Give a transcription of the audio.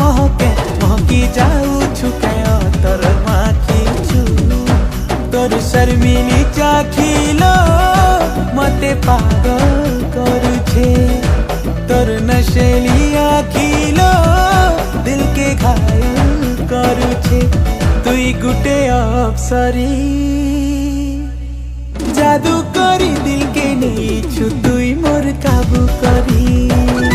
महके महकी जाऊछु क्या तर माखीछु तोर शर्मिली चाखिलो मते पागल करुछे तोर नशेली आखिलो दिल के घायल करुछे तुई गुटे अप्सरी जादू करी दिल के नहीं छु तुई मोर काबू करी।